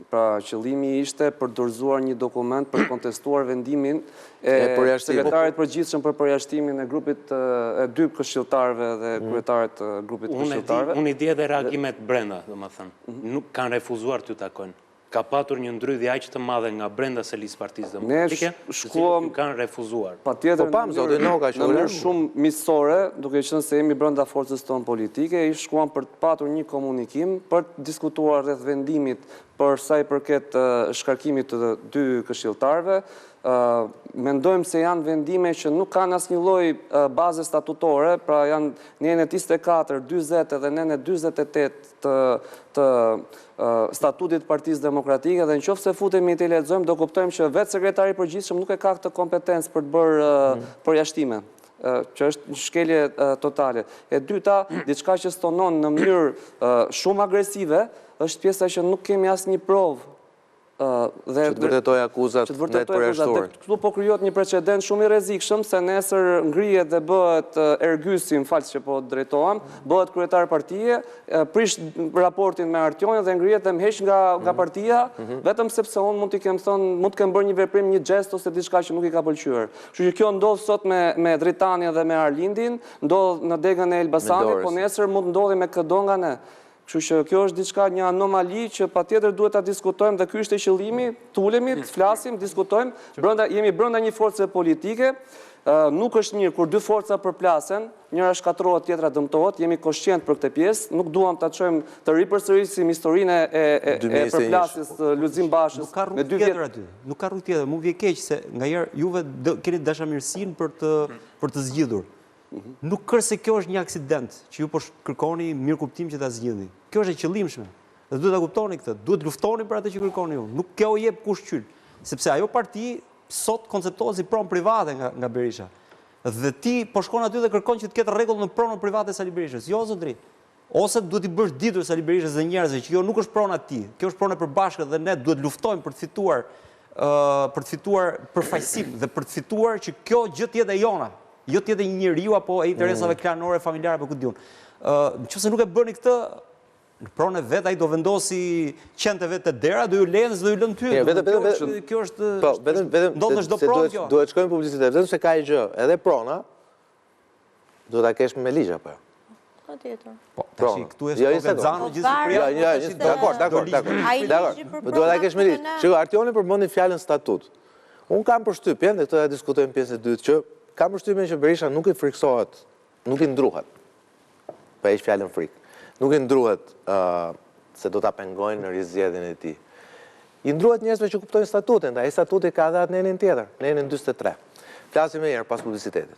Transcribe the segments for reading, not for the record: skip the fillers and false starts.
Pra qëllimi ishte për dorëzuar një dokument për kontestuar vendimin e sekretarit përgjithshëm për përjashtimin e grupit e 2 këshilltarëve dhe kryetarit të grupit të këshilltarëve. Unë i di edhe reagimet brenda, domethënë. Nuk kanë refuzuar t'ju takojnë. Ka patur një ndrydhje aq të madhe nga brenda se listë Partisë Demokratike, që kanë refuzuar. Patjetër në mënyrë shumë miqësore, duke qenë se jemi brenda forcës tonë politike, i shkuam për të patur një komunikim për të diskutuar rreth vendimit për sa i përket shkarkimit të 2 këshilltarëve. Mendojmë se janë vendime që nuk kanë asnjë lloj baze statutore, pra janë në 24, 40 dhe në 48 të statutit Partisë Demokratike, dhe nëse futemi të lexojmë do kuptojmë që vetë sekretari i përgjithshëm nuk e ka këtë kompetencë për të bërë përjashtime, që është një shkelje totale. E dyta, diçka që stonon në mënyrë shumë agresive, është pjesa që nuk kemi asnjë provë që të vërtetoj akuzat në të përjashtuar. Këtu po krijohet një precedent shumë i rrezikshëm, se nesër ngrihet dhe bëhet Ergysi, më që po drejtohem, bëhet kryetar partie, prish raportin me Artionin dhe ngrihet dhe mheq nga partia, vetëm sepse unë mund t'i kem thënë, mund të kem bërë një veprim, një gest ose diçka që nuk i ka pëlqyer. Kështu që kjo ndodh sot me Dritanin dhe me Arlindin, ndodh në degën e Elbasanit, po nesër mund ndodhi me këdo nga ne. Kështu që kjo është diçka, një anomali që patjetër duhet ta diskutojmë, dhe ky është qëllimi, të ulemi, të flasim, diskutojmë, jemi brenda një force politike, nuk është mirë kur 2 forca përplasen, njëra shkatërrohet, tjetra dëmtohet, jemi koshqent për këtë pjesë, nuk duam ta çojmë të ripërsërisim historinë e përplasjes Lulzim Bashës me 2 vjet. Nuk ka rrugë tjetër, mu vjen keq se nganjëherë juve keni dashamirësinë për të zgjidhur. Nuk kërë se kjo është një aksident që ju po kërkoni mirë kuptim që ta zgjidhni. Kjo është e qëllimshme. Dhe duhet ta kuptoni këtë, duhet luftoni për atë që kërkoni ju. Nuk kjo jep kush qyll, sepse ajo parti sot konceptohet si pronë private nga Berisha. Dhe ti po shkon aty dhe kërkon që të ketë rregull në pronën private Sali Berishës. Jo zotri. Ose duhet i bësh ditur Sali Berishës dhe njerëzve që kjo nuk është prona e tij. Kjo është prona e përbashkët dhe ne duhet luftojmë për të fituar përfaqësim dhe për të fituar që kjo gjë të jetë e jona. Jo të jetë një njeriu apo e interesave klanore, familjare apo ku diun. Nëse nuk e bëni këtë, në pronë vet ai do vendosi qente vet te dera, do ju lënë dhe do ju lënë ty. Kjo është ndodh në çdo pronë kjo. Duhet shkojmë publicitet, vetëm se ka një gjë, edhe prona duhet ta kesh me ligj apo jo? Patjetër. Po, tash këtu është Provenzano gjithsesi. Dakor. Duhet ta kesh me ligj. Shiko, Artioni përmendi fjalën statut. Un kam përshtypjen, dhe këtë ta diskutojmë pjesën e dytë, që kam përshtypjen që Berisha nuk i friksohet, nuk i ndruhet, pa heq fjalën frikë, nuk i ndruhet se do ta pengojnë në rizgjedhjen e tij. I ndruhet njerëzve që kuptojnë statutin, dhe ai statuti ka dhe atë nenin tjetër, nenin 43. Flasim një herë pas publicitetit.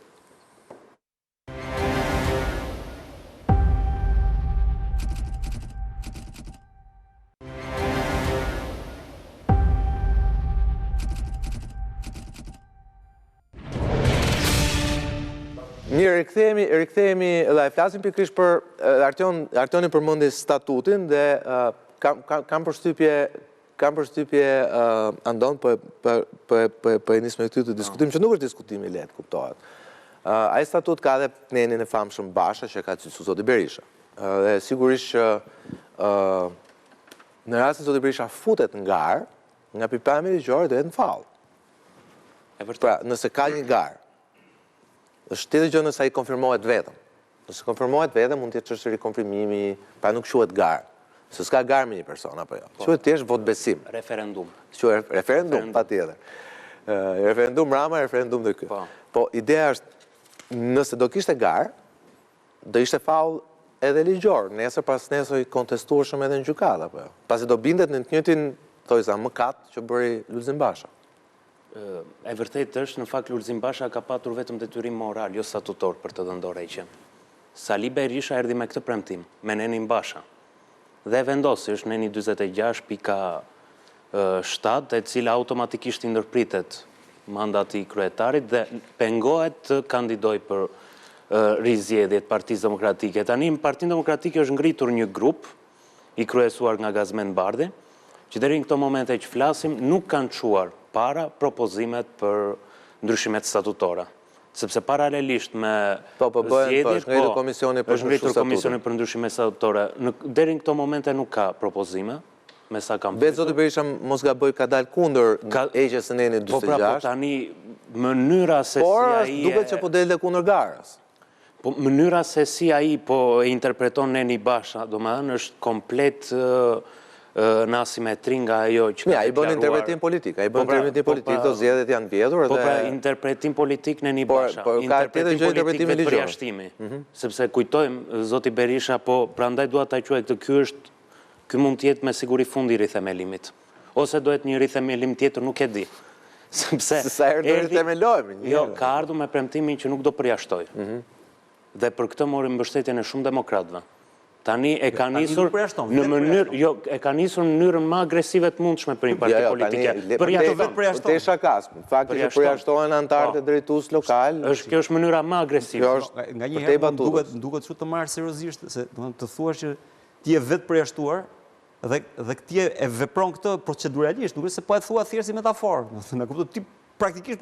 Mirë, rikthehemi dhe flasim pikërisht për Artioni përmendi statutin dhe kam përshtypje andon për nis me këtë diskutim që nuk është diskutim i lehtë, kuptohet. Ai statut ka edhe nenin e famshëm Basha që ka cilësuar zoti Berisha. Dhe sigurisht që në rast se zoti Berisha futet në garë, nga pikpamja ligjore do jetë në fallë. Pra, nëse ka një garë, është tjetër gjë nëse ai konfirmohet vetëm. Nëse konfirmohet vetëm, mund të jetë çështje rikonfirmimi, pra nuk quhet garë. Se s'ka garë me një person apo jo. Quhet thjesht vot besim. Referendum. Quhet referendum, patjetër. Referendum Rama, referendum dhe ky. Po ideja është, nëse do kishte garë, do ishte faull edhe ligjor, nesër pas nesër i kontestueshëm edhe në gjykatë apo jo. Pasi do bindet në të njëjtin thojza mëkat që bëri Lulzim Basha. E vërtet është, në fakt Lulzim Basha ka patur vetëm detyrim moral, jo statutor për të dhënë dorëheqjen. Sali Berisha erdhi me këtë premtim, me nenin Basha. Dhe vendosi, është neni 46.7, e cila automatikisht i ndërpritet mandati i kryetarit dhe pengohet të kandidoj për rizgjedhjet Partisë Demokratike. Tani në Partinë Demokratike është ngritur një grup i kryesuar nga Gazmend Bardhi, që deri në këto momente që flasim nuk kanë çuar para propozimet për ndryshimet statutore. Sepse paralelisht me zgjedhjet, është ngritur komisioni për ndryshime statutore. Deri në këto momente nuk ka propozime, me sa kam Vetë zoti Berisha mos gaboj ka dalë kundër heqjes së nenit 46. Po pra, po tani mënyra se Por si ai duket që po delte kundër garës. Po mënyra se si ai po e interpreton Neni Basha, domethënë është komplet në asimetri nga ajo që Ja, i bën interpretim politik, do zgjedhjet janë vjedhur Po dhe pra, interpretim politik Neni Basha, por ka tjetër gjë interpretimi ligjor. Përjashtimi, sepse kujtojmë zoti Berisha, po prandaj dua ta quaj këtë, ky mund të jetë me siguri fundi i rithemelimit. Ose do jetë një rithemelim tjetër, nuk e di. Sepse sa herë do rithemelohemi. Jo, ka ardhur me premtimin që nuk do përjashtoj. Dhe për këtë mori mbështetjen e shumë demokratëve. Tani e ka nisur në mënyrë, jo, e ka nisur në mënyrën më agresive të mundshme për një parti politike. Te shakasm, fakti që përjashtohen anëtarët e drejtues lokal. Kjo është mënyra më agresive. Nganjëherë duket shumë të marrë seriozisht se të thuash që ti je vetë përjashtuar dhe ti e vepron këtë proceduralisht, nuk është se po e thua thjesht si metaforë. Na kupton, ti praktikisht